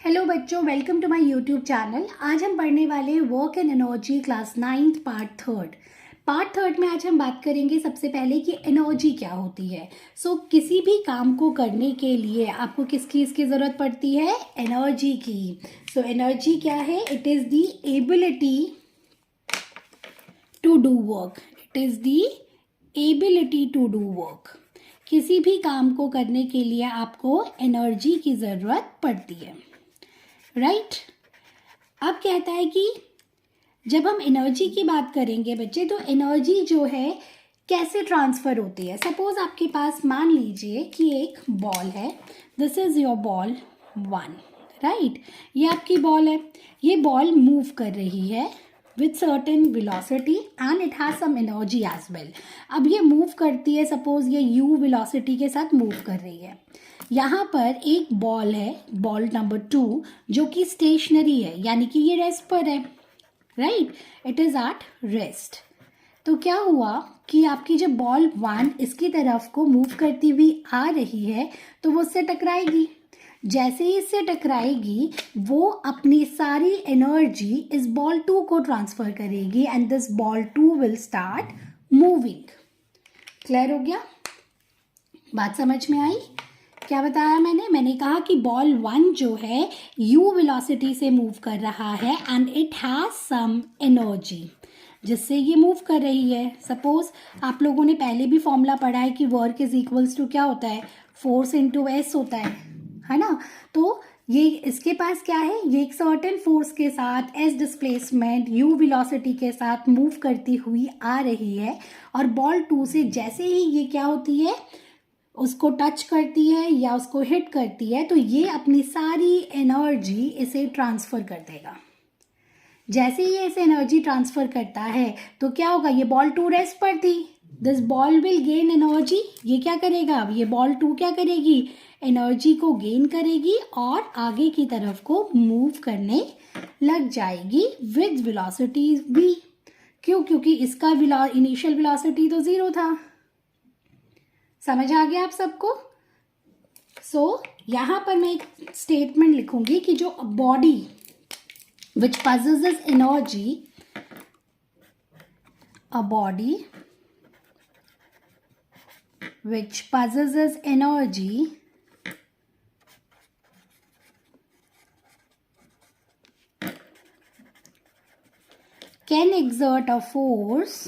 Hello बच्चों, welcome to my YouTube channel. आज हम पढ़ने वाले work and energy class 9th part third में आज हम बात करेंगे सबसे पहले कि एनर्जी क्या होती है। किसी भी काम को करने के लिए आपको किस चीज़ की ज़रूरत पड़ती है? एनर्जी की। एनर्जी क्या है? It is the ability to do work. It is the ability to do work. किसी भी काम को करने के लिए आपको एनर्जी की ज़रूरत पड़ती है, राइट। अब कहता है कि जब हम एनर्जी की बात करेंगे बच्चे, तो एनर्जी जो है कैसे ट्रांसफ़र होती है। सपोज आपके पास मान लीजिए कि एक बॉल है। This is your ball 1, right. ये आपकी बॉल है। ये बॉल मूव कर रही है with certain velocity and it has some energy as well. अब ये मूव करती है, सपोज ये u वेलोसिटी के साथ मूव कर रही है। यहाँ पर एक बॉल है, बॉल नंबर 2, जो कि स्टेशनरी है, यानी कि ये रेस्ट पर है, right. It is at rest. तो क्या हुआ कि आपकी जब बॉल 1 इसकी तरफ को मूव करती हुई आ रही है तो वो उससे टकराएगी। जैसे ही इससे टकराएगी वो अपनी सारी एनर्जी इस बॉल 2 को ट्रांसफ़र करेगी and this ball 2 will start moving. Clear हो गया? बात समझ में आई? क्या बताया मैंने कहा कि बॉल 1 जो है u वेलोसिटी से मूव कर रहा है and it has some energy जिससे ये मूव कर रही है। सपोज आप लोगों ने पहले भी फॉर्मूला पढ़ा है कि वर्क इज इक्वल्स टू क्या होता है? फोर्स इंटू एस होता है ना। तो ये इसके पास क्या है? ये एक सर्टेन फोर्स के साथ एस डिस्प्लेसमेंट u वेलोसिटी के साथ मूव करती हुई आ रही है और बॉल 2 से जैसे ही ये क्या होती है, उसको टच करती है या उसको हिट करती है, तो ये अपनी सारी एनर्जी इसे ट्रांसफ़र कर देगा। जैसे ही ये इसे एनर्जी ट्रांसफ़र करता है तो क्या होगा? ये बॉल 2 रेस्ट पर थी, this ball will gain energy. ये क्या करेगा? अब ये बॉल 2 क्या करेगी? एनर्जी को गेन करेगी और आगे की तरफ को मूव करने लग जाएगी विद वेलोसिटी v। क्यों? क्योंकि इसका इनिशियल वेलोसिटी तो 0 था। समझ आ गया आप सबको? यहाँ पर मैं एक स्टेटमेंट लिखूंगी कि जो body which possesses energy, a body which possesses energy can exert a force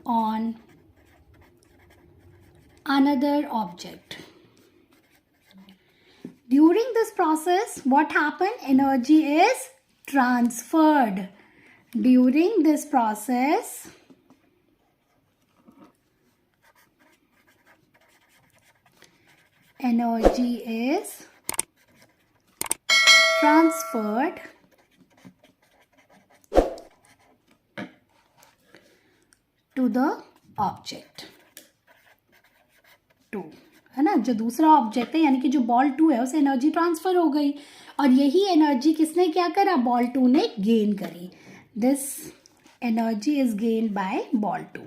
on another object. During this process, what happened? Energy is transferred. During this process, energy is transferred to the object 2, है ना। जो दूसरा object है यानी कि जो ball 2 है उसे एनर्जी ट्रांसफर हो गई और यही एनर्जी किसने क्या करा? बॉल 2 ने गेन करी। This energy is gain by ball 2।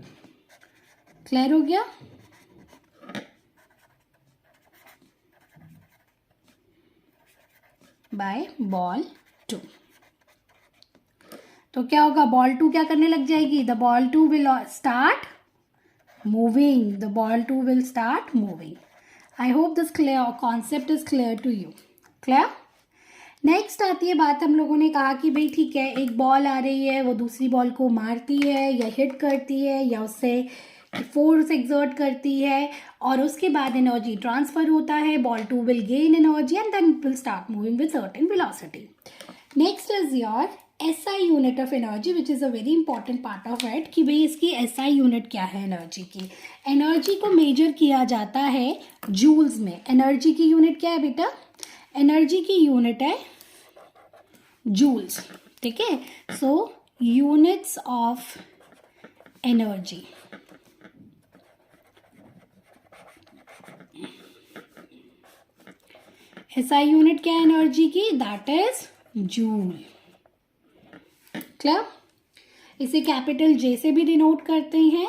Clear हो गया? By ball 2। तो क्या होगा? बॉल 2 क्या करने लग जाएगी? The ball 2 will start moving. The ball 2 will start moving. I hope this concept is clear to you. Clear? Next आती है बात, हम लोगों ने कहा कि भाई ठीक है, एक बॉल आ रही है, वो दूसरी बॉल को मारती है या हिट करती है या उससे फोर्स एक्सर्ट करती है और उसके बाद एनर्जी ट्रांसफर होता है। Ball 2 will gain energy and then it will start moving with certain velocity. Next is your SI unit of energy which is a very important part of it कि भाई इसकी SI यूनिट क्या है energy की। Energy को major किया जाता है जूल्स में। एनर्जी की यूनिट क्या है बेटा? एनर्जी की यूनिट है जूल्स, ठीक है। Units of energy, SI unit क्या है एनर्जी की? That is joule. क्लियर? इसे कैपिटल J से भी डिनोट करते हैं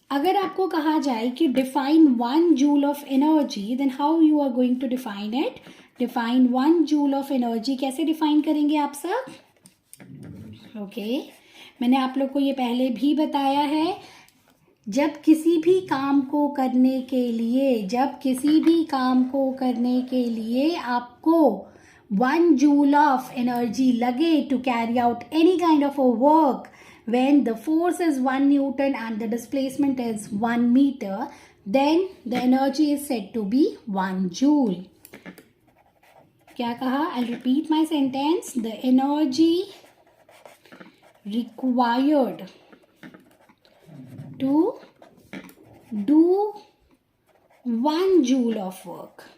अगर आपको कहा जाए कि define 1 joule of energy, then how you are going to define it? Define 1 joule of energy कैसे डिफाइन करेंगे आप सब? ओके, मैंने आप लोग को ये पहले भी बताया है, जब किसी भी काम को करने के लिए आपको 1 जूल ऑफ एनर्जी लगे to carry out any kind of a work, when the force is 1 Newton and the displacement is 1 meter, then the energy is said to be 1 joule. क्या कहा? I'll repeat my sentence. The energy required to do 1 joule of work.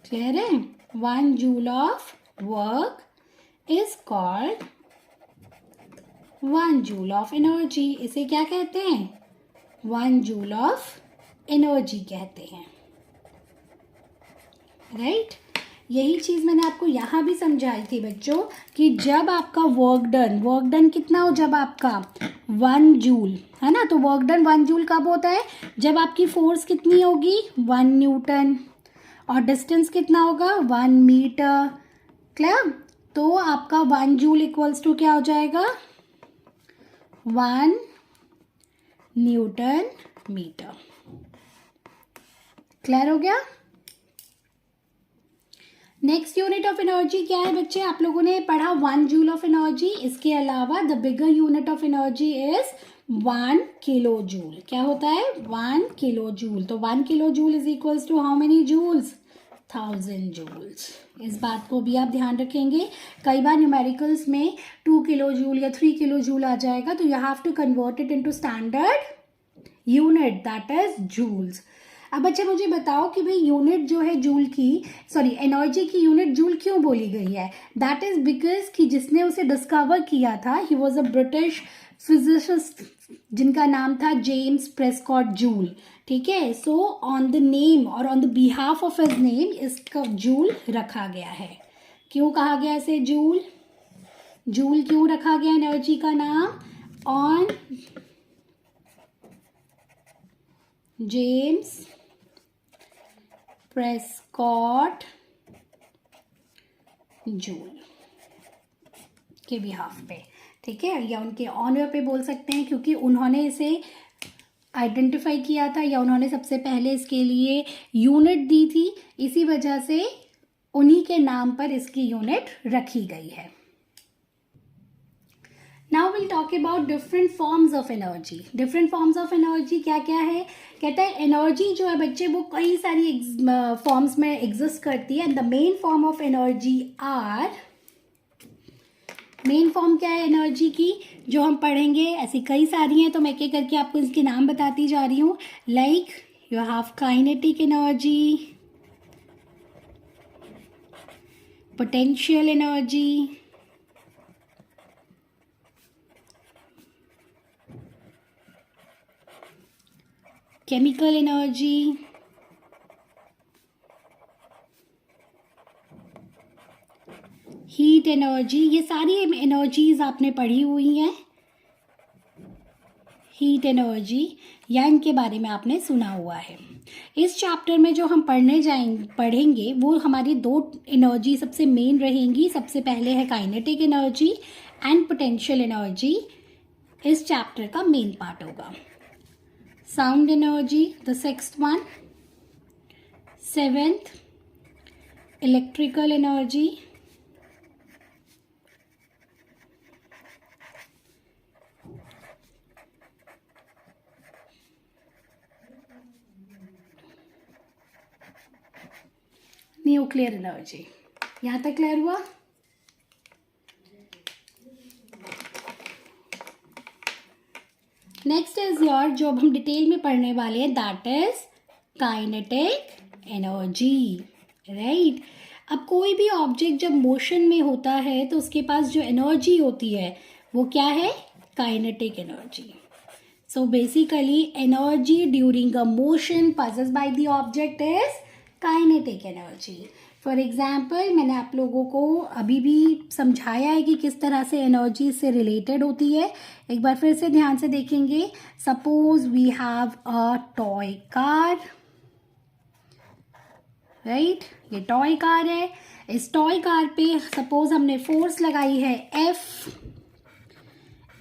Clear है? 1 joule of work is called 1 joule of energy. इसे क्या कहते हैं? 1 joule of energy कहते हैं. Right? यही चीज मैंने आपको यहां भी समझाई थी बच्चों कि जब आपका वर्क डन कितना हो, जब आपका 1 जूल है ना, तो वर्क डन 1 जूल कब होता है? जब आपकी फोर्स कितनी होगी? 1 न्यूटन, और डिस्टेंस कितना होगा? 1 मीटर. क्लियर? तो आपका 1 जूल इक्वल्स टू क्या हो जाएगा? 1 न्यूटन मीटर. क्लियर हो गया? नेक्स्ट यूनिट ऑफ एनर्जी क्या है बच्चे? आप लोगों ने पढ़ा 1 जूल ऑफ एनर्जी. इसके अलावा the bigger unit of energy is 1 kilo joule. क्या होता है? 1 किलो जूल. तो 1 kilo joule is equals to how many joules? 1000 joules. इस बात को भी आप ध्यान रखेंगे. कई बार न्यूमेरिकल्स में 2 किलो जूल या 3 किलो जूल आ जाएगा, तो you have to convert it into standard unit, that is joules. अब बच्चे मुझे बताओ कि भाई यूनिट जो है जूल की, एनर्जी की यूनिट जूल क्यों बोली गई है? दैट इज बिकॉज कि जिसने उसे डिस्कवर किया था, he was a British physicist जिनका नाम था जेम्स प्रेस्कॉट जूल. ठीक है? सो ऑन द नेम और on the behalf of his name इसका जूल रखा गया है. क्यों कहा गया इसे जूल? जूल क्यों रखा गया एनर्जी का नाम? ऑन जेम्स प्रेस्कॉट जूल के बिहाफ पे. ठीक है? या उनके ऑनर पे बोल सकते हैं, क्योंकि उन्होंने इसे आइडेंटिफाई किया था या उन्होंने सबसे पहले इसके लिए यूनिट दी थी. इसी वजह से उन्हीं के नाम पर इसकी यूनिट रखी गई है. Now will talk about different forms of energy. Different forms of energy क्या क्या है? कहता है एनर्जी जो है बच्चे वो कई सारी फॉर्म्स में एग्जिस्ट करती है. And the main form of energy are, main form क्या है एनर्जी की जो हम पढ़ेंगे? ऐसी कई सारी हैं, तो मैं एक एक करके आपको इसके नाम बताती जा रही हूँ. Like you have kinetic energy, potential energy, chemical energy, heat energy. ये सारी एनर्जीज आपने पढ़ी हुई हैं. हीट एनर्जी या इनके बारे में आपने सुना हुआ है. इस चैप्टर में जो हम पढ़ेंगे वो हमारी 2 एनर्जी सबसे मेन रहेंगी. सबसे पहले है kinetic energy and potential energy. इस चैप्टर का मेन पार्ट होगा. Sound energy the 6th one. 7th electrical energy. Nuclear energy. यहां तक क्लियर हुआ? नेक्स्ट इज योर, जो अब हम डिटेल में पढ़ने वाले हैं, that is kinetic energy. Right? अब कोई भी ऑब्जेक्ट जब मोशन में होता है तो उसके पास जो एनर्जी होती है वो क्या है? Kinetic energy. So basically energy during a motion passes by the object is kinetic energy. For example मैंने आप लोगों को अभी भी समझाया है कि किस तरह से एनर्जी से रिलेटेड होती है. एक बार फिर से ध्यान से देखेंगे. Suppose we have a toy car, right. ये टॉय कार है. इस टॉय कार पे सपोज हमने फोर्स लगाई है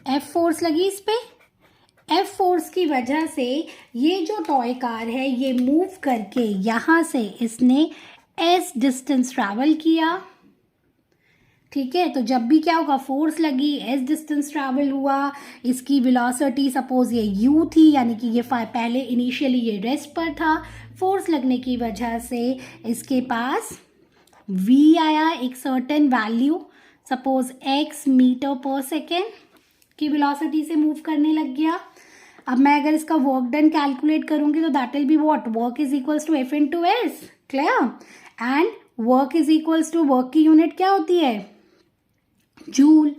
एफ फोर्स लगी इस पे. एफ फोर्स की वजह से ये जो टॉय कार है ये मूव करके यहाँ से इसने एस डिस्टेंस ट्रैवल किया. ठीक है. तो जब भी क्या होगा, फोर्स लगी, एस डिस्टेंस ट्रैवल हुआ. इसकी वेलोसिटी सपोज ये यू थी, यानी कि ये पहले इनिशियली ये रेस्ट पर था. फोर्स लगने की वजह से इसके पास वी आया, एक certain value, suppose x metre per second की वेलोसिटी से मूव करने लग गया. अब मैं अगर इसका वर्क डन कैलकुलेट करूंगी तो that will be what, work is equals to F into S. Clear. And work is equals to, work की यूनिट क्या होती है, जूल.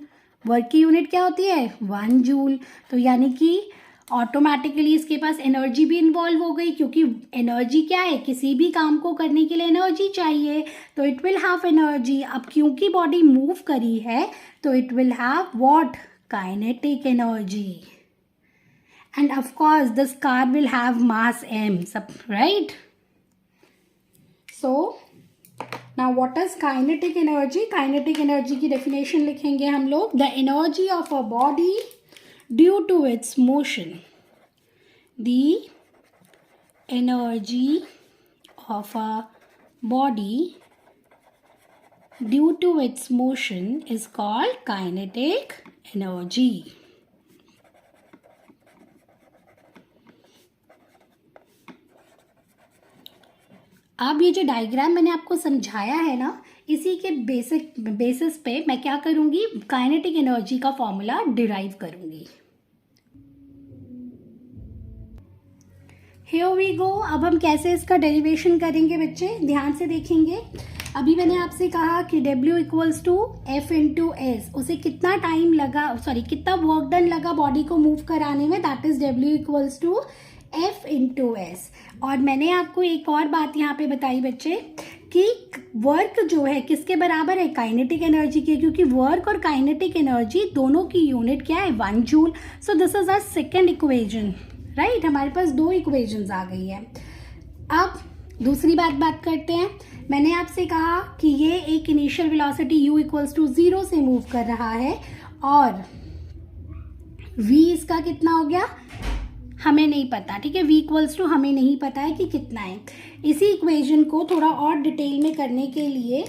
वर्क की यूनिट क्या होती है, 1 जूल. तो यानी कि ऑटोमेटिकली इसके पास एनर्जी भी इन्वॉल्व हो गई, क्योंकि एनर्जी क्या है, किसी भी काम को करने के लिए एनर्जी चाहिए. तो इट विल हैव एनर्जी. अब क्योंकि बॉडी मूव करी है तो it will have what, kinetic energy. And of course this car will have mass m, right? So now what is kinetic energy? Kinetic energy की definition लिखेंगे हम लोग. The energy of a body due to its motion. The energy of a body due to its motion is called kinetic energy. अब ये जो diagram मैंने आपको समझाया है ना, इसी के बेसिस पे मैं क्या करूंगी, काइनेटिक एनर्जी का फॉर्मूला डिराइव करूंगी. Here we go. अब हम कैसे इसका डेरिवेशन करेंगे बच्चे, ध्यान से देखेंगे. अभी मैंने आपसे कहा कि W equals to F into S. उसे कितना टाइम लगा, कितना वर्क डन लगा बॉडी को मूव कराने में, that is W equals to F into S. और मैंने आपको एक और बात यहाँ पे बताई बच्चे कि वर्क जो है किसके बराबर है, काइनेटिक एनर्जी के, क्योंकि वर्क और काइनेटिक एनर्जी दोनों की यूनिट क्या है, 1 joule. So this is our second equation, right. हमारे पास 2 इक्वेजन्स आ गई है. अब दूसरी बात करते हैं. मैंने आपसे कहा कि ये एक initial velocity u equals to 0 से मूव कर रहा है और v इसका कितना हो गया, हमें नहीं पता. ठीक है. v इक्वल्स टू हमें नहीं पता है कि कितना है. इसी इक्वेशन को थोड़ा और डिटेल में करने के लिए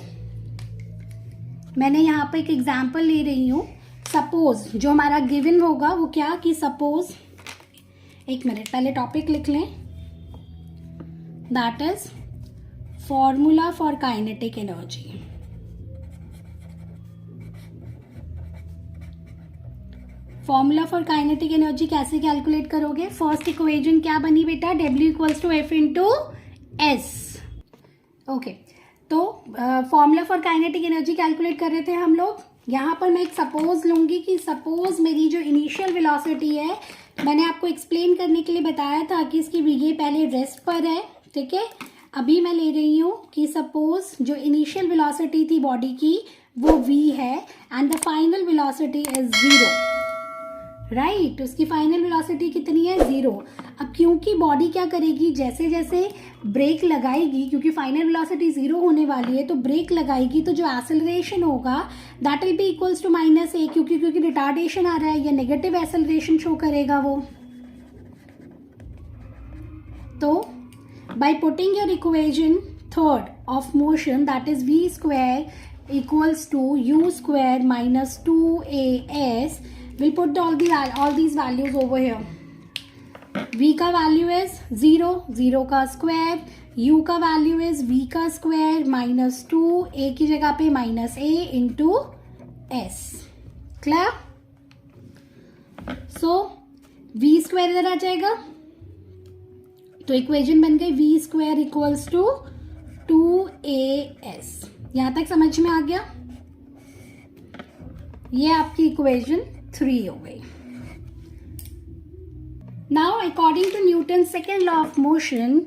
मैंने यहाँ पे एक एग्जांपल ले रही हूँ. सपोज जो हमारा गिवन होगा वो क्या, कि सपोज, एक मिनट पहले टॉपिक लिख लें. That is formula for kinetic energy. Formula for kinetic energy कैसे कैलकुलेट करोगे. फर्स्ट इक्वेशन क्या बनी बेटा, W equals to F into S. Okay. तो formula for kinetic energy calculate कर रहे थे हम लोग. यहाँ पर मैं एक सपोज लूंगी कि सपोज मेरी जो इनिशियल वेलोसिटी है, मैंने आपको एक्सप्लेन करने के लिए बताया था कि इसकी ये पहले रेस्ट पर है. ठीक है. अभी मैं ले रही हूँ कि सपोज जो इनिशियल वेलोसिटी थी बॉडी की वो v है and the final velocity is 0, right. उसकी फाइनल वेलोसिटी कितनी है, 0. अब क्योंकि बॉडी क्या करेगी, जैसे जैसे ब्रेक लगाएगी, क्योंकि फाइनल वेलोसिटी 0 होने वाली है तो ब्रेक लगाएगी, तो जो एक्सेलरेशन होगा that will be equals to -a, क्योंकि रिटार्डेशन आ रहा है, या नेगेटिव एक्सेलरेशन शो करेगा वो. तो by putting your equation third of motion, that is v square equals to u square minus 2as, we'll put all these values over here. v का value is 0, 0 का square, u का value is v का square minus 2, a की जगह पे -a into s. Clear. So v square इधर आ जाएगा, तो इक्वेशन बन गई v square equals to 2as. यहां तक समझ में आ गया. ये आपकी इक्वेशन 3 हो गई. Now according to Newton second law of motion,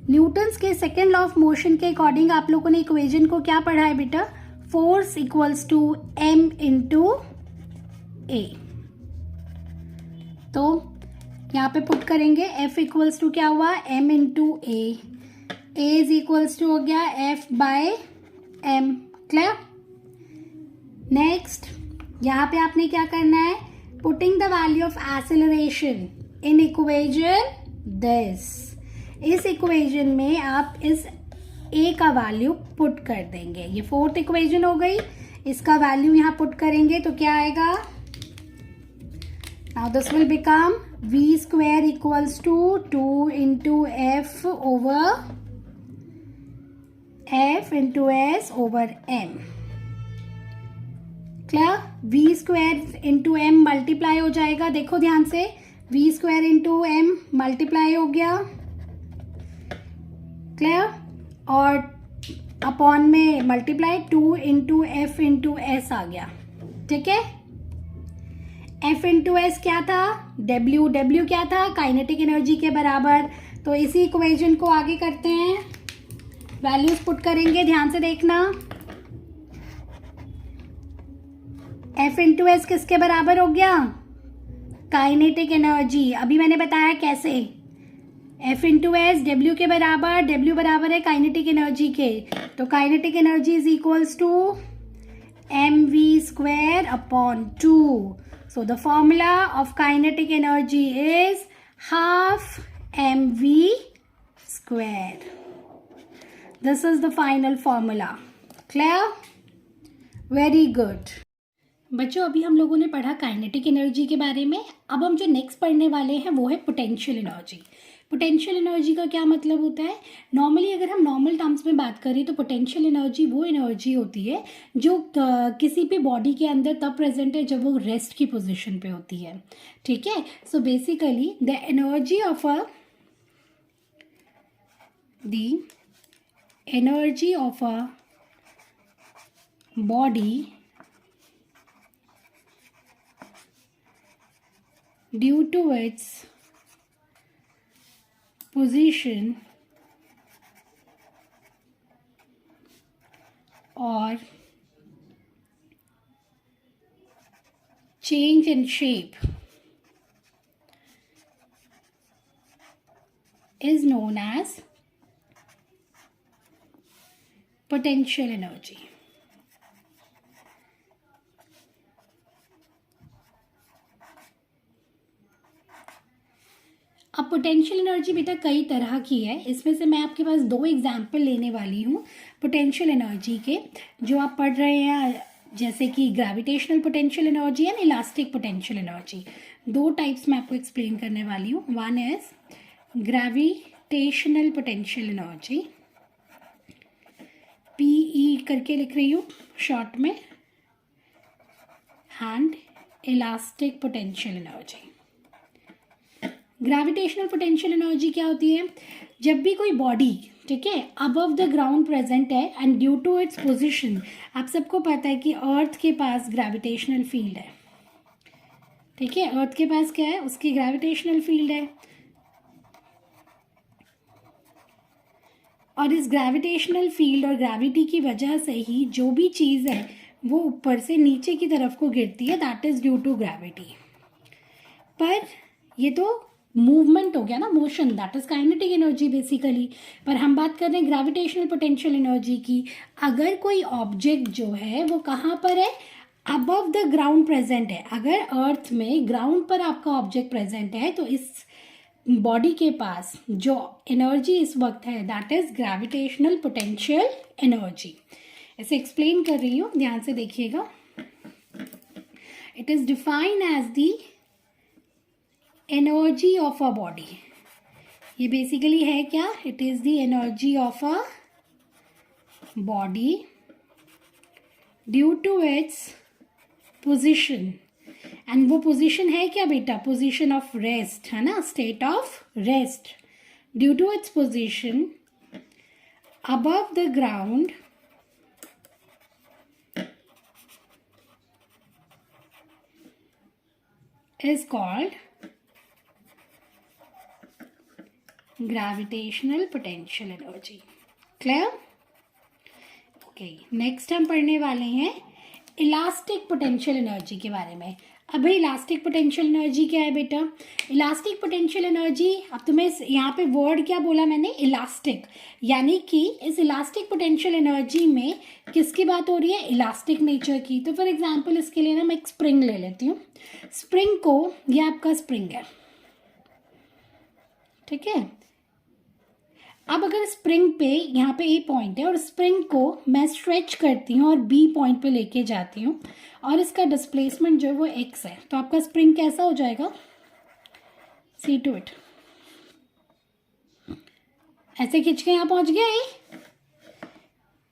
Newton's के सेकेंड लॉ ऑफ मोशन के अकॉर्डिंग आप लोगों ने इक्वेशन को क्या पढ़ा है बेटा? Force equals to m into A. तो यहाँ पे पुट करेंगे F इक्वल्स टू क्या हुआ? m into a is equals to हो गया F by m। Clear? Next यहाँ पे आपने क्या करना है? Putting the value of acceleration in equation this. इस इक्वेशन में आप इस a का वैल्यू पुट कर देंगे। ये फोर्थ इक्वेशन हो गई, इसका वैल्यू यहाँ पुट करेंगे तो क्या आएगा? Now this will become v square equals to 2 into f over f into s over m। Clear? v square into m multiply हो जाएगा, देखो ध्यान से, v square into m multiply हो गया। क्लियर? और अपॉन में multiply 2 into F into S आ गया। ठीक है? एफ इंटू एस क्या था? डब्ल्यू। डब्ल्यू क्या था? काइनेटिक एनर्जी के बराबर। तो इसी इक्वेशन को आगे करते हैं, वैल्यूज पुट करेंगे, ध्यान से देखना। एफ इंटू एस किसके बराबर हो गया? Kinetic energy. अभी मैंने बताया कैसे। एफ इंटू एस डब्ल्यू के बराबर, डब्ल्यू बराबर है काइनेटिक एनर्जी के, तो kinetic energy is equals to m v square upon 2। So the formula of kinetic energy is half m v square. This is the final formula. Clear? Very good बच्चों, अभी हम लोगों ने पढ़ा काइनेटिक एनर्जी के बारे में। अब हम जो नेक्स्ट पढ़ने वाले हैं वो है पोटेंशियल एनर्जी। पोटेंशियल एनर्जी का क्या मतलब होता है? नॉर्मली अगर हम नॉर्मल टर्म्स में बात करें तो पोटेंशियल एनर्जी वो एनर्जी होती है जो किसी भी बॉडी के अंदर तब प्रेजेंट है जब वो रेस्ट की पोजीशन पे होती है। ठीक है? सो basically the energy of a body due to its position or change in shape is known as potential energy. अब पोटेंशियल एनर्जी बेटा कई तरह की है, इसमें से मैं आपके पास 2 एग्जाम्पल लेने वाली हूँ पोटेंशियल एनर्जी के, जो आप पढ़ रहे हैं, जैसे कि gravitational potential energy and elastic potential energy. 2 types मैं आपको एक्सप्लेन करने वाली हूँ। One is gravitational potential energy, PE करके लिख रही हूँ शॉर्ट में, and elastic potential energy. Gravitational potential energy क्या होती है? जब भी कोई बॉडी, ठीक है, अबव द ग्राउंड प्रेजेंट है and due to its position, आप सबको पता है कि अर्थ के पास ग्रेविटेशनल फील्ड है। ठीक है? अर्थ के पास क्या है? उसकी ग्रेविटेशनल फील्ड है। और इस ग्रेविटेशनल फील्ड और ग्रेविटी की वजह से ही जो भी चीज़ है वो ऊपर से नीचे की तरफ को गिरती है, that is due to gravity. पर ये तो मूवमेंट हो गया ना, motion, that is kinetic energy basically. पर हम बात कर रहे हैं ग्रेविटेशनल पोटेंशियल एनर्जी की। अगर कोई ऑब्जेक्ट जो है वो कहाँ पर है? अबव द ग्राउंड प्रेजेंट है। अगर अर्थ में ग्राउंड पर आपका ऑब्जेक्ट प्रेजेंट है तो इस बॉडी के पास जो एनर्जी इस वक्त है that is gravitational potential energy. ऐसे एक्सप्लेन कर रही हूँ, ध्यान से देखिएगा। It is defined as the energy of a body. ये बेसिकली है क्या? It is the energy of a body due to its position. And वो पोजीशन है क्या बेटा? पोजीशन ऑफ रेस्ट, है ना, state of rest. Due to its position above the ground is called gravitational potential energy. Clear? Okay, next हम पढ़ने वाले हैं इलास्टिक पोटेंशियल एनर्जी के बारे में। अब इलास्टिक पोटेंशियल एनर्जी क्या है बेटा? इलास्टिक पोटेंशियल एनर्जी, अब तुम्हें यहाँ पे वर्ड क्या बोला मैंने? इलास्टिक। यानी कि इस इलास्टिक पोटेंशियल एनर्जी में किसकी बात हो रही है? इलास्टिक नेचर की। तो फॉर एग्जांपल इसके लिए ना मैं एक स्प्रिंग ले लेती हूँ। स्प्रिंग को, ये आपका स्प्रिंग है, ठीक है। अब अगर स्प्रिंग पे यहाँ पे ए पॉइंट है और स्प्रिंग को मैं स्ट्रेच करती हूँ और बी पॉइंट पे लेके जाती हूँ और इसका डिस्प्लेसमेंट जो है वो एक्स है, तो आपका स्प्रिंग कैसा हो जाएगा? सी टू इट, ऐसे खींच के यहाँ पहुँच गया ये,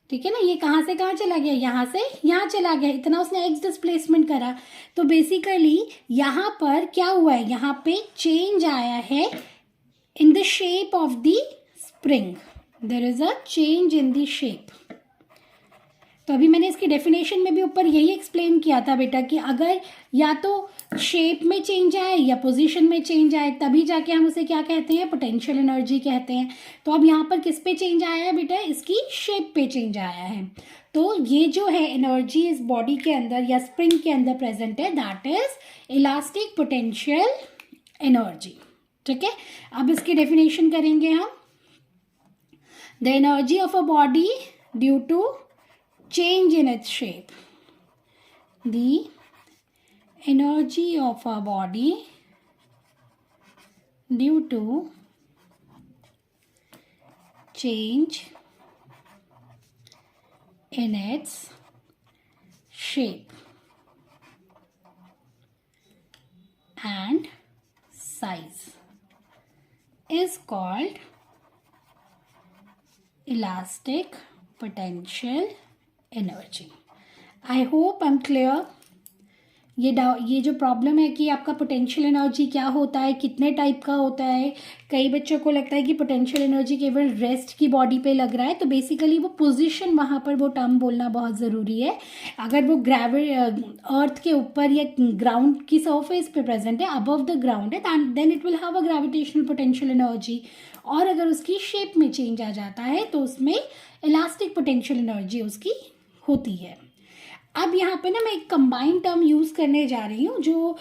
ठीक है ना। ये कहाँ से कहाँ चला गया? यहाँ से यहाँ चला गया, इतना उसने एक्स डिस्प्लेसमेंट करा। तो बेसिकली यहाँ पर क्या हुआ है? यहाँ पे चेंज आया है in the shape of the spring, there is a change in the shape. तो अभी मैंने इसकी डेफिनेशन में भी ऊपर यही एक्सप्लेन किया था बेटा कि अगर या तो शेप में चेंज आए या पोजीशन में चेंज आए तभी जाके हम उसे क्या कहते हैं? पोटेंशियल एनर्जी कहते हैं। तो अब यहाँ पर किस पे चेंज आया है बेटा? इसकी शेप पे चेंज आया है। तो ये जो है एनर्जी इस बॉडी के अंदर या स्प्रिंग के अंदर प्रेजेंट है, that is elastic potential energy, ठीक है। अब इसकी डेफिनेशन करेंगे हम। The energy of a body due to change in its shape. The energy of a body due to change in its shape and size is called elastic potential energy. I hope I am clear. ये जो problem है कि आपका potential energy क्या होता है, कितने type का होता है। कई बच्चों को लगता है कि पोटेंशियल एनर्जी केवल रेस्ट की बॉडी पे लग रहा है, तो बेसिकली वो पोजीशन, वहाँ पर वो टर्म बोलना बहुत ज़रूरी है। अगर वो अर्थ के ऊपर या ग्राउंड की सरफेस पे प्रेजेंट है, अबव द ग्राउंड है, then it will have a gravitational potential energy. और अगर उसकी शेप में चेंज आ जाता है तो उसमें इलास्टिक पोटेंशियल एनर्जी उसकी होती है। अब यहाँ पे ना मैं एक कंबाइंड टर्म यूज़ करने जा रही हूँ जो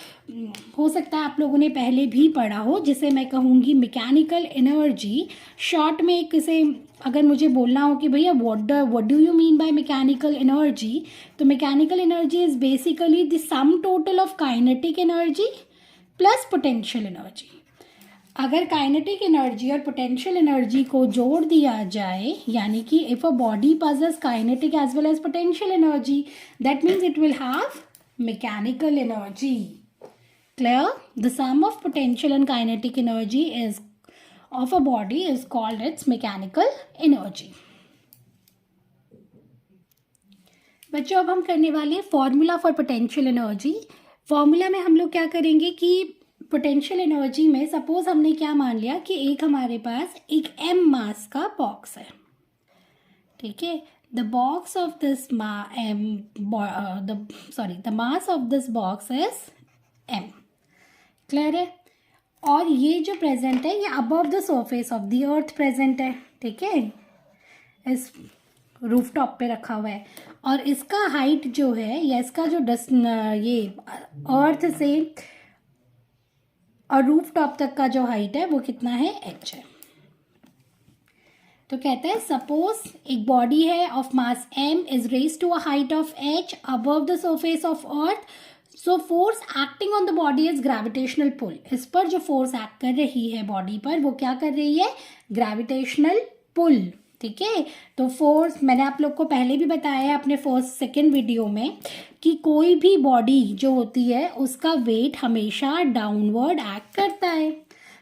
हो सकता है आप लोगों ने पहले भी पढ़ा हो, जिसे मैं कहूँगी मैकेनिकल एनर्जी। शॉर्ट में एक इसे अगर मुझे बोलना हो कि भैया what do you mean by mechanical energy, तो mechanical energy is basically the sum total of kinetic energy plus potential energy. अगर काइनेटिक एनर्जी और पोटेंशियल एनर्जी को जोड़ दिया जाए, यानी कि if a body possesses kinetic as well as potential energy, that means it will have mechanical energy. Clear? The sum of potential and kinetic energy is of a body is called its mechanical energy. बच्चों, अब हम करने वाले हैं formula for potential energy. Formula में हम लोग क्या करेंगे कि पोटेंशियल एनर्जी में सपोज हमने क्या मान लिया कि एक हमारे पास एक m मास का बॉक्स है, ठीक है। The box of this the mass of this box is m। Clear है? और ये जो प्रेजेंट है ये above the surface of the earth present है, ठीक है। इस रूफ टॉप पे रखा हुआ है और इसका हाइट जो है या इसका जो ये अर्थ से और रूफ टॉप तक का जो हाइट है वो कितना है? h है। तो कहते हैं सपोज एक बॉडी है of mass m is raised to a height of h above the surface of earth, so force acting on the body is gravitational pull. इस पर जो फोर्स एक्ट कर रही है बॉडी पर वो क्या कर रही है? ग्रेविटेशनल पुल, ठीक है। तो फोर्स मैंने आप लोग को पहले भी बताया है अपने सेकेंड वीडियो में कि कोई भी बॉडी जो होती है उसका वेट हमेशा डाउनवर्ड एक्ट करता है,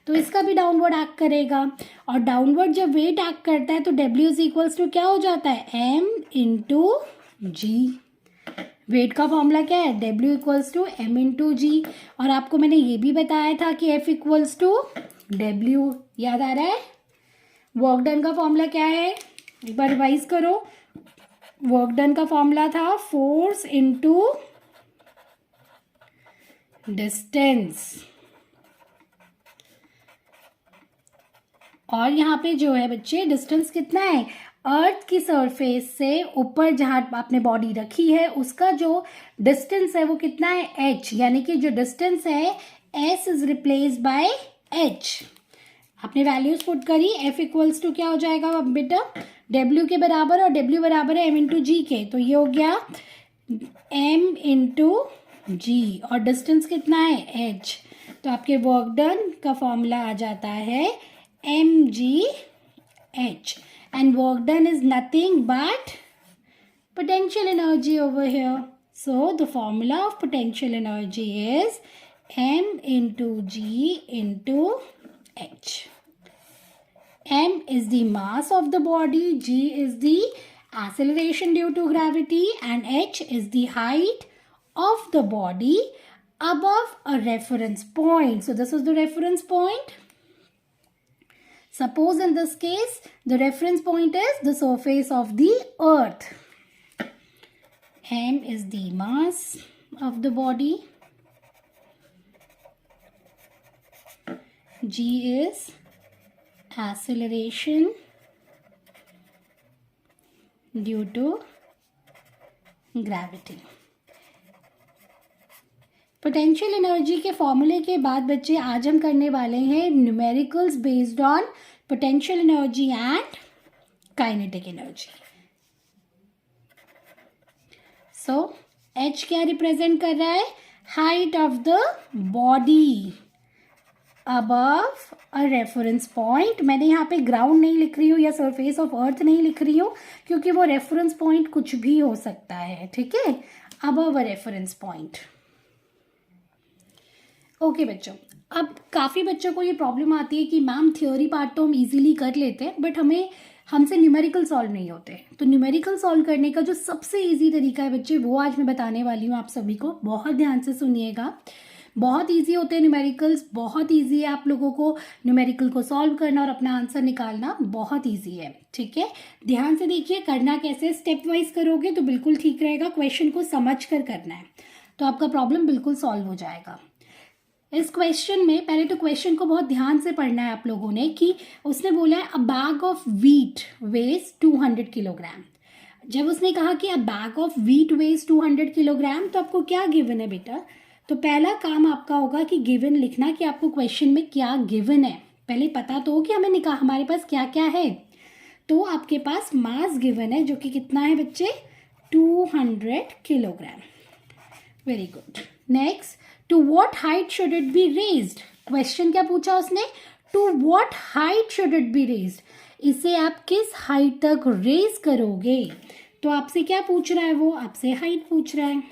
तो इसका भी डाउनवर्ड एक्ट करेगा। और डाउनवर्ड जब वेट एक्ट करता है तो W इज इक्वल्स टू क्या हो जाता है? m into G. वेट का फॉर्मूला क्या है? W equals to m into G. और आपको मैंने ये भी बताया था कि F इक्वल्स टू W, याद आ रहा है? वर्क डन का फॉर्मूला क्या है? एक बार रिवाइज करो। वर्क डन का फॉर्मूला था फोर्स इनटू डिस्टेंस। और यहाँ पे जो है बच्चे डिस्टेंस कितना है, अर्थ की सरफेस से ऊपर जहाँ आपने बॉडी रखी है उसका जो डिस्टेंस है वो कितना है, h, यानी कि जो डिस्टेंस है s is replace by h। आपने वैल्यूज पुट करी, f इक्वल्स टू क्या हो जाएगा अब बेटा, w के बराबर, और w बराबर है m इंटू जी के, तो ये हो गया m इंटू जी, और डिस्टेंस कितना है h, तो आपके वर्क डन का फॉर्मूला आ जाता है mgh, and work done is nothing but potential energy over here. So the formula of potential energy is m into g into h. M is the mass of the body, g is the acceleration due to gravity, and h is the height of the body above a reference point. So this is the reference point. Suppose in this case, the reference point is the surface of the earth. M is the mass of the body. G is acceleration due to gravity. Potential energy के फॉर्मूले के बाद बच्चे आज हम करने वाले हैं numericals based on potential energy and kinetic energy. So H क्या रिप्रेजेंट कर रहा है, height of the body above a reference point. मैंने यहाँ पे ग्राउंड नहीं लिख रही हूँ या सरफेस ऑफ अर्थ नहीं लिख रही हूँ, क्योंकि वो रेफरेंस पॉइंट कुछ भी हो सकता है, ठीक है, above a reference point. Okay बच्चों, अब काफ़ी बच्चों को ये प्रॉब्लम आती है कि मैम थियोरी पार्ट तो हम इजीली कर लेते हैं बट हमसे न्यूमेरिकल सॉल्व नहीं होते। तो न्यूमेरिकल सॉल्व करने का जो सबसे इजी तरीका है बच्चे, वो आज मैं बताने वाली हूँ आप सभी को। बहुत ध्यान से सुनिएगा, बहुत इजी होते हैं न्यूमेरिकल्स, बहुत इजी है आप लोगों को न्यूमेरिकल को सॉल्व करना और अपना आंसर निकालना बहुत इजी है, ठीक है। ध्यान से देखिए, करना कैसे, स्टेप वाइज करोगे तो बिल्कुल ठीक रहेगा। क्वेश्चन को समझ कर करना है तो आपका प्रॉब्लम बिल्कुल सॉल्व हो जाएगा। इस क्वेश्चन में पहले तो क्वेश्चन को बहुत ध्यान से पढ़ना है आप लोगों ने, कि उसने बोला है a bag of wheat weighs 200 kilogram. जब उसने कहा कि a bag of wheat weighs 200 kilogram, तो आपको क्या गिवन है बेटा, तो पहला काम आपका होगा कि गिवन लिखना, कि आपको क्वेश्चन में क्या गिवन है। पहले पता तो हो कि हमें निकाल हमारे पास क्या क्या है। तो आपके पास मास गिवन है जो कि कितना है बच्चे, 200 kilogram. Very good. Next, to what height should it be raised. Question क्या पूछा उसने, to what height should it be raised, इसे आप किस हाइट तक रेज करोगे। तो आपसे क्या पूछ रहा है, वो आपसे हाइट पूछ रहा है।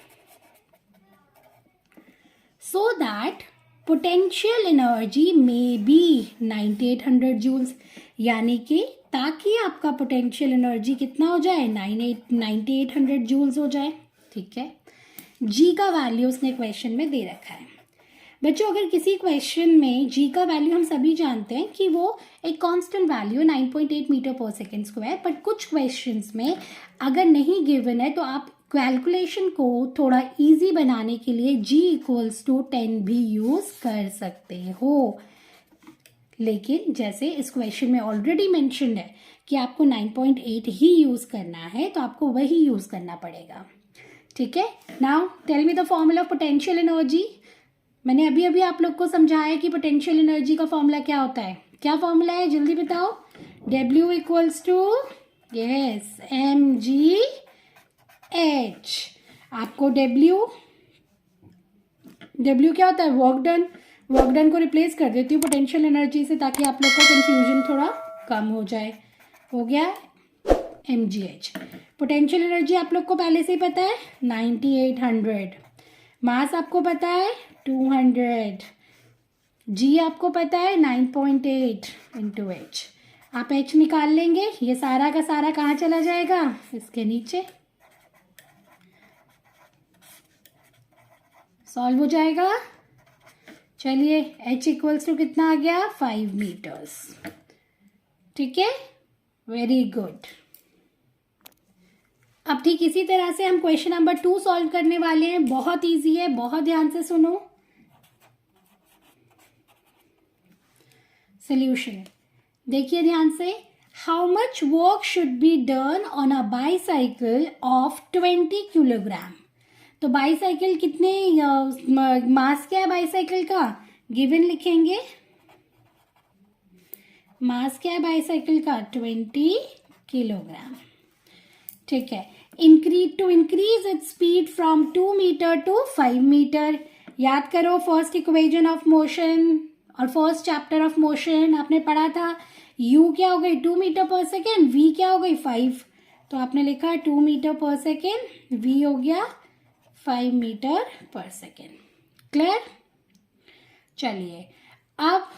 So that potential energy may be 9800 joules, यानी कि ताकि आपका पोटेंशियल एनर्जी कितना हो जाए, 9800 जूल्स हो जाए, ठीक है। जी का वैल्यू उसने क्वेश्चन में दे रखा है। बच्चों, अगर किसी क्वेश्चन में जी का वैल्यू हम सभी जानते हैं कि वो एक constant value 9.8 metre per second square, but कुछ क्वेश्चंस में अगर नहीं गिवन है तो आप कैलकुलेशन को थोड़ा इजी बनाने के लिए जी इक्वल्स टू 10 भी यूज कर सकते हो। लेकिन जैसे इस क्वेश्चन में ऑलरेडी मेंशन है कि आपको 9.8 ही यूज करना है, तो आपको वही यूज करना पड़ेगा, ठीक है। Now tell me the formula of potential energy. मैंने अभी अभी आप लोग को समझाया कि पोटेंशियल एनर्जी का फॉर्मूला क्या होता है। क्या फॉर्मूला है, जल्दी बताओ। W equals to, yes, mgh। आपको W क्या होता है, वर्क डन। वर्क डन को रिप्लेस कर देती हूँ पोटेंशियल एनर्जी से, ताकि आप लोग का कंफ्यूजन थोड़ा कम हो जाए। हो गया mgh। पोटेंशियल एनर्जी आप लोग को पहले से ही पता है 9800, मास आपको पता है 200, जी आपको पता है 9.8 इंटू एच। आप एच निकाल लेंगे, ये सारा का सारा कहाँ चला जाएगा, इसके नीचे सॉल्व हो जाएगा। चलिए, एच इक्वल्स टू कितना आ गया, 5 मीटर्स, ठीक है, वेरी गुड। अब ठीक इसी तरह से हम क्वेश्चन नंबर 2 सॉल्व करने वाले हैं। बहुत इजी है, बहुत ध्यान से सुनो। सॉल्यूशन, देखिए ध्यान से, how much work should be done on a bicycle of 20 kilogram. तो बाईसाइकिल कितने मास क्या है बाईसाइकिल का, गिवन लिखेंगे। मास क्या है बाईसाइकिल का, 20 किलोग्राम। ठीक है, to increase its speed from 2 metre to 5 metre. याद करो फर्स्ट इक्वेशन ऑफ मोशन और फर्स्ट चैप्टर ऑफ मोशन आपने पढ़ा था। u क्या हो गई 2 मीटर पर सेकेंड, v क्या हो गई 5। तो आपने लिखा 2 मीटर पर सेकेंड, v हो गया 5 मीटर पर सेकेंड। क्लियर। चलिए, अब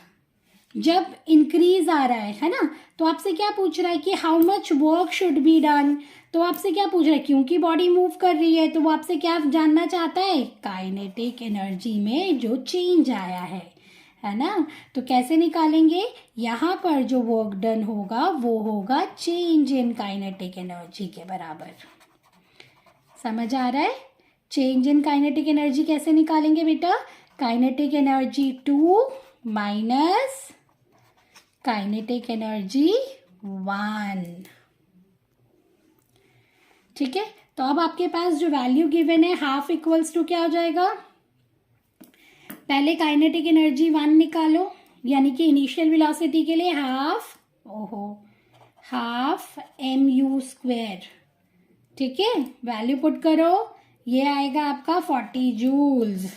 जब इंक्रीज आ रहा है ना, तो आपसे क्या पूछ रहा है कि how much work should be done. तो आपसे क्या पूछ रहा है, क्योंकि बॉडी मूव कर रही है तो वो आपसे क्या जानना चाहता है, काइनेटिक एनर्जी में जो चेंज आया है ना। तो कैसे निकालेंगे, यहाँ पर जो वर्क डन होगा वो होगा चेंज इन काइनेटिक एनर्जी के बराबर। समझ आ रहा है, चेंज इन काइनेटिक एनर्जी कैसे निकालेंगे बेटा, kinetic energy 2 minus kinetic energy 1। ठीक है, तो अब आपके पास जो वैल्यू गिवन है हाफ इक्वल्स टू क्या हो जाएगा, पहले काइनेटिक एनर्जी 1 निकालो, यानी कि इनिशियल वेलोसिटी के लिए हाफ mu स्क्वायर। ठीक है, वैल्यू पुट करो, ये आएगा आपका 40 जूल्स।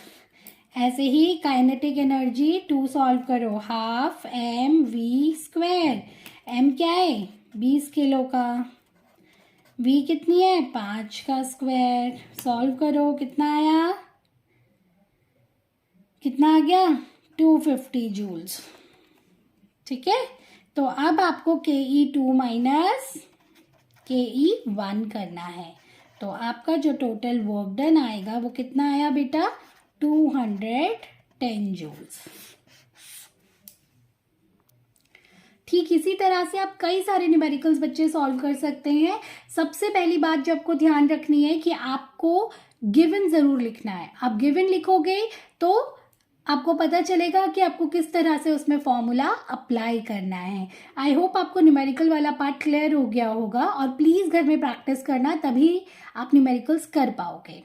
ऐसे ही काइनेटिक एनर्जी 2 सॉल्व करो, हाफ mv स्क्वायर। m क्या है 20 किलो का, v कितनी है 5 का स्क्वायर। सॉल्व करो, कितना आया, कितना आ गया 250 जूल्स। ठीक है, तो अब आपको ke2 माइनस ke1 करना है। तो आपका जो टोटल वर्क डन आएगा वो कितना आया बेटा, 210 जूल्स। ठीक इसी तरह से आप कई सारे न्यूमेरिकल्स बच्चे सॉल्व कर सकते हैं। सबसे पहली बात जो आपको ध्यान रखनी है कि आपको गिवन जरूर लिखना है। आप गिवन लिखोगे तो आपको पता चलेगा कि आपको किस तरह से उसमें फॉर्मूला अप्लाई करना है। आई होप आपको न्यूमेरिकल वाला पार्ट क्लियर हो गया होगा, और प्लीज घर में प्रैक्टिस करना, तभी आप न्यूमेरिकल्स कर पाओगे।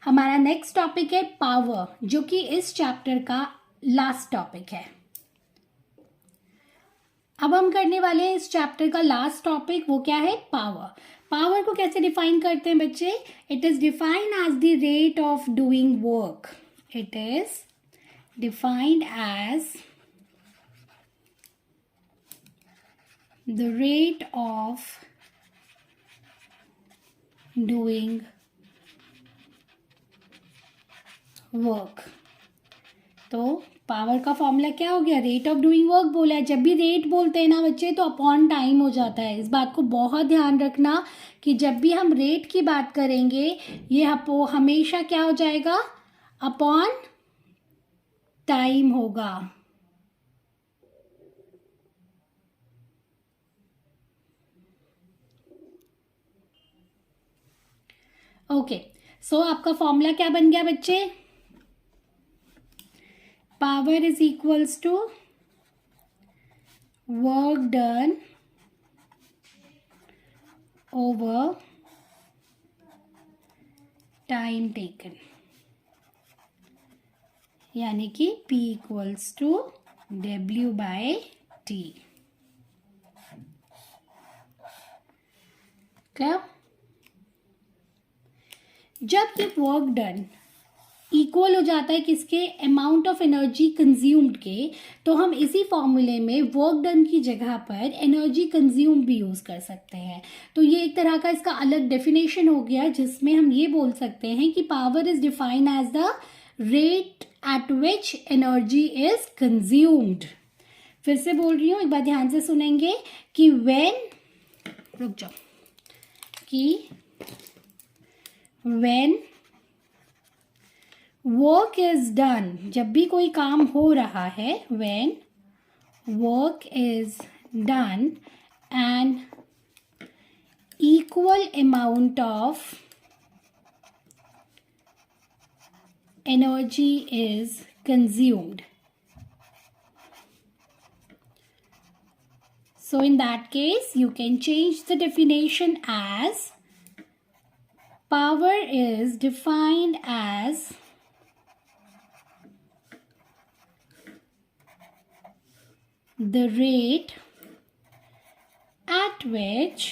हमारा नेक्स्ट टॉपिक है पावर, जो कि इस चैप्टर का लास्ट टॉपिक है। अब हम करने वाले हैं इस चैप्टर का लास्ट टॉपिक, वो क्या है, पावर। पावर को कैसे डिफाइन करते हैं बच्चे, it is defined as the rate of doing work. It is defined as the rate of doing work. तो पावर का फॉर्मूला क्या हो गया, रेट ऑफ डूइंग वर्क बोला है। जब भी रेट बोलते हैं ना बच्चे तो अपॉन टाइम हो जाता है। इस बात को बहुत ध्यान रखना कि जब भी हम रेट की बात करेंगे ये हमेशा क्या हो जाएगा, अपॉन टाइम होगा। ओके, सो आपका फॉर्मूला क्या बन गया बच्चे, power is equals to work done over time taken, यानी कि P इक्वल्स टू W/T। क्या, जब ये वर्क डन इक्वल हो जाता है किसके, अमाउंट ऑफ एनर्जी कंज्यूम्ड के, तो हम इसी फॉर्मूले में वर्क डन की जगह पर एनर्जी कंज्यूम भी यूज कर सकते हैं। तो ये एक तरह का इसका अलग डेफिनेशन हो गया, जिसमें हम ये बोल सकते हैं कि power is defined as the rate at which energy is consumed. फिर से बोल रही हूँ, एक बार ध्यान से सुनेंगे कि रुक जाओ, कि व्हेन वर्क इज डन, जब भी कोई काम हो रहा है, when work is done and equal amount of energy is consumed. So in that case, you can change the definition as power is defined as the rate at which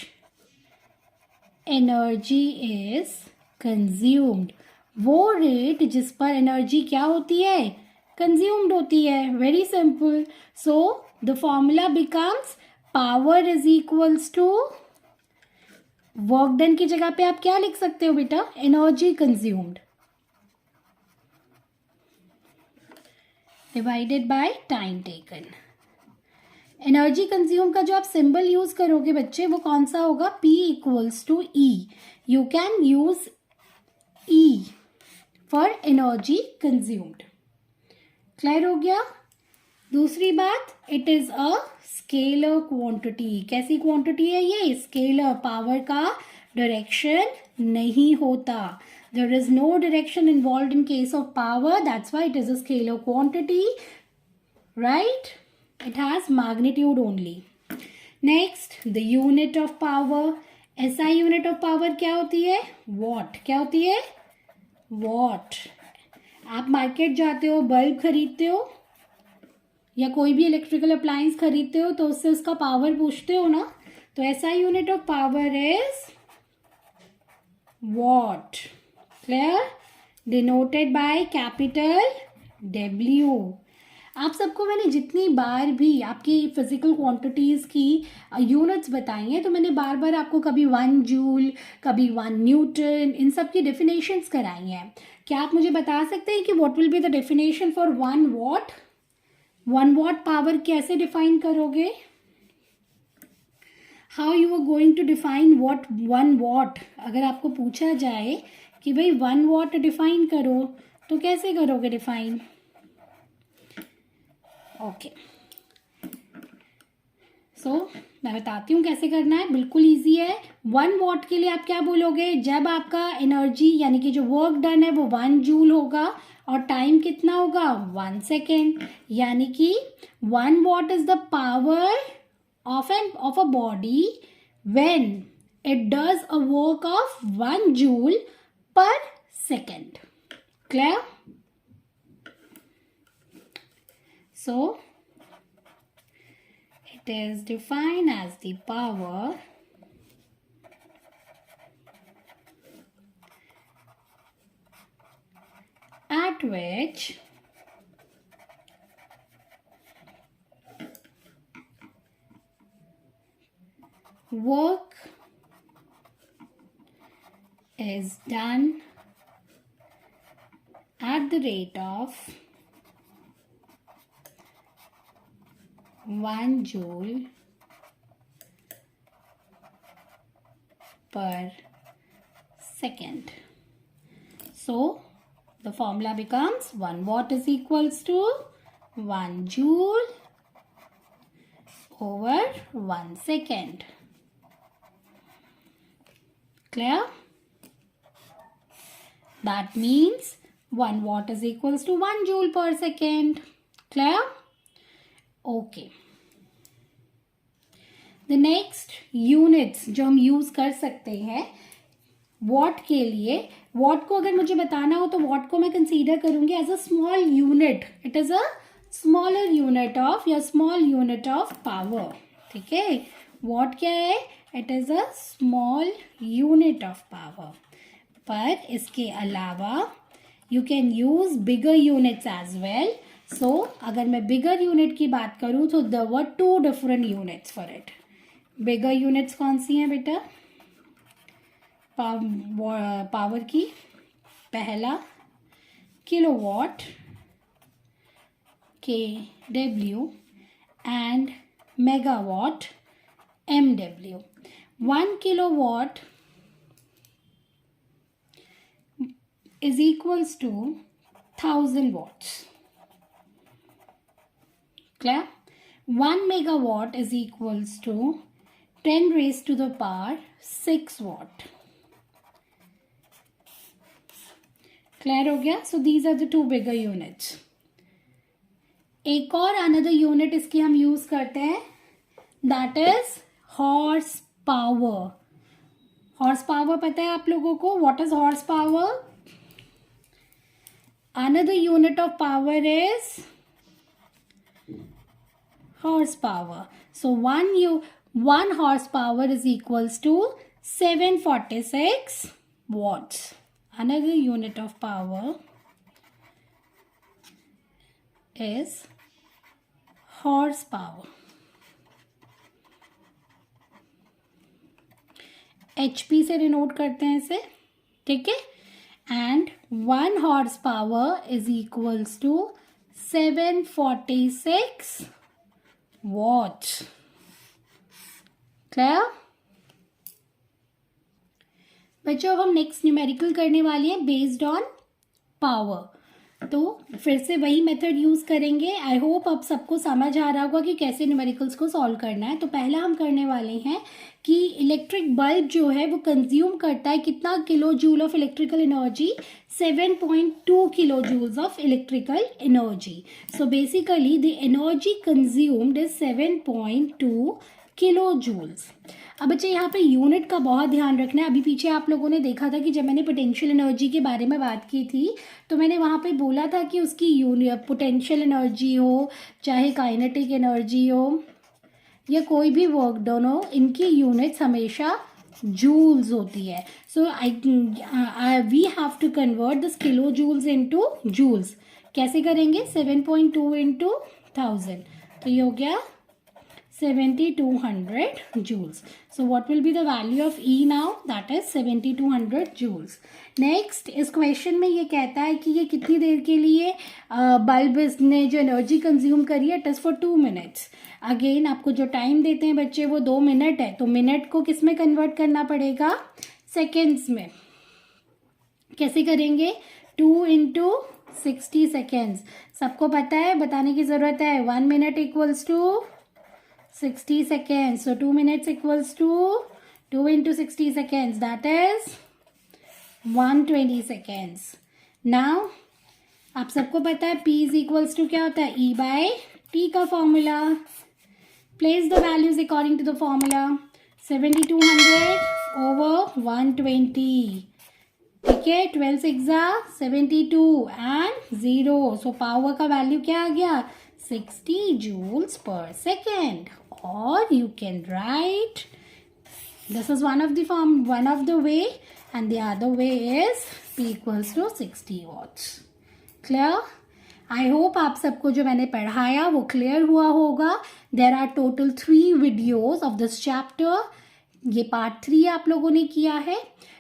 energy is consumed. वो rate जिस पर energy क्या होती है, consumed होती है. Very simple. So the formula becomes power is equals to, work done की जगह पे आप क्या लिख सकते हो बेटा, energy consumed divided by time taken. Energy consume का जो आप सिंबल यूज करोगे बच्चे, वो कौन सा होगा, P equals to E. You can use E for energy consumed. Clear हो गया. दूसरी बात, it is a scalar quantity. कैसी क्वांटिटी है ये, स्केलर. पावर का डायरेक्शन नहीं होता. There is no direction involved in case of power, that's why it is a scalar quantity, right. It has magnitude only. Next, the unit of power. SI unit of power क्या होती है, watt. क्या होती है, watt. आप market जाते हो, bulb खरीदते हो या कोई भी इलेक्ट्रिकल अप्लायंस खरीदते हो तो उससे उसका पावर पूछते हो ना, तो SI unit of power is watt. Clear? Denoted by capital W. आप सबको मैंने जितनी बार भी आपकी फिजिकल क्वांटिटीज़ की यूनिट्स बताई हैं, तो मैंने बार बार आपको कभी 1 जूल, कभी 1 न्यूटन, इन सब की डेफिनेशंस कराई हैं. क्या आप मुझे बता सकते हैं कि what will be the definition for 1 watt. 1 watt power कैसे डिफाइन करोगे, how you are going to define what 1 watt. अगर आपको पूछा जाए कि भाई 1 वॉट डिफाइन करो, तो कैसे करोगे डिफाइन. ओके, सो मैं बताती हूँ कैसे करना है. बिल्कुल इजी है. 1 वॉट के लिए आप क्या बोलोगे, जब आपका एनर्जी यानी कि जो वर्क डन है वो 1 जूल होगा और टाइम कितना होगा, 1 सेकेंड. यानी कि 1 what is the power of a body when it does a work of 1 joule पर second. Clear. So, it is defined as the power at which work is done at the rate of 1 joule per second. So the formula becomes 1 watt is equals to 1 joule over 1 second. Clear? That means 1 watt is equals to 1 joule per second. Clear? Okay. The next units जो हम use कर सकते हैं what के लिए, what को अगर मुझे बताना हो तो वॉट को मैं कंसीडर करूंगी as a small unit. It is a smaller unit of या स्मॉल यूनिट ऑफ पावर. ठीक है, वॉट क्या है, it is a small unit of power. पर इसके अलावा you can use bigger units as well. So अगर मैं बिगर यूनिट की बात करूं तो there were 2 different units for it. Bigger units कौन सी हैं बेटा, पावर की, पहला kilowatt KW and megawatt MW. 1 kilowatt is equals to 1000 watts. Clear? 1 megawatt is equals to 10 raised to the power 6 watt. Clear हो गया? So these are the 2 bigger units. एक और another unit इसकी हम use करते हैं that is horse power. Horse power पता है आप लोगों को? What is horse power? Another unit of power is horsepower. So one horsepower is equals to 746 watts. Another unit of power is horsepower. HP से denote करते हैं इसे, ठीक है. And 1 horsepower is equals to 746 watts. Clear? बच्चों अब हम next numerical करने वाले हैं बेस्ड ऑन पावर. तो फिर से वही मेथड यूज करेंगे. आई होप अब सबको समझ आ रहा होगा कि कैसे न्यूमेरिकल्स को सॉल्व करना है. तो पहला हम करने वाले हैं कि इलेक्ट्रिक बल्ब जो है वो कंज्यूम करता है कितना kilo joule of electrical energy? 7.2 kilo joules of electrical energy. So basically the energy consumed is 7.2 kilo joules. अब बच्चे यहाँ पे यूनिट का बहुत ध्यान रखना है. अभी पीछे आप लोगों ने देखा था कि जब मैंने पोटेंशियल एनर्जी के बारे में बात की थी तो मैंने वहाँ पे बोला था कि उसकी यूनिट पोटेंशियल एनर्जी हो चाहे काइनेटिक एनर्जी हो या कोई भी वर्क डन हो, इनकी यूनिट्स हमेशा जूल्स होती है. So we have to convert this kilo joules into joules. कैसे करेंगे? 7.2 इंटू 1000. तो ये हो गया 7200 joules. So what will be the value of E now? That is 7200 joules. Next इस क्वेश्चन में ये कहता है कि ये कितनी देर के लिए बल्ब ने जो एनर्जी कंज्यूम करी है, it is for 2 minutes. Again आपको जो टाइम देते हैं बच्चे वो 2 मिनट है. तो मिनट को किस में कन्वर्ट करना पड़ेगा? सेकेंड्स में. कैसे करेंगे? 2 इंटू 60 सेकेंड्स. सबको पता है, बताने की जरूरत है. 1 minute equals to 60 seconds. So 2 minutes equals to 2 into 60 seconds. That is 120 seconds. Now आप सबको पता है P is equals to क्या होता है? E by T का formula. Place the values according to the formula. 7200 over 120. ठीक है. 12 6 72 and 0. So पावर का वैल्यू क्या आ गया? 60 joules per second. Or you can write, this is one of the way, and the other way is P equals to 60 watts. Clear? I hope आप सबको जो मैंने पढ़ाया वो क्लियर हुआ होगा. There are total 3 videos of this chapter. ये part 3 आप लोगों ने किया है.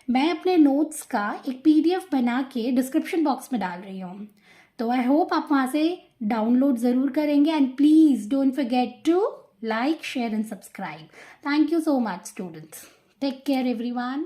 मैं अपने नोट्स का एक PDF बना के डिस्क्रिप्शन बॉक्स में डाल रही हूँ. तो आई होप आप वहाँ से डाउनलोड ज़रूर करेंगे. And please don't forget to like, share and subscribe. Thank you so much, students. Take care, everyone.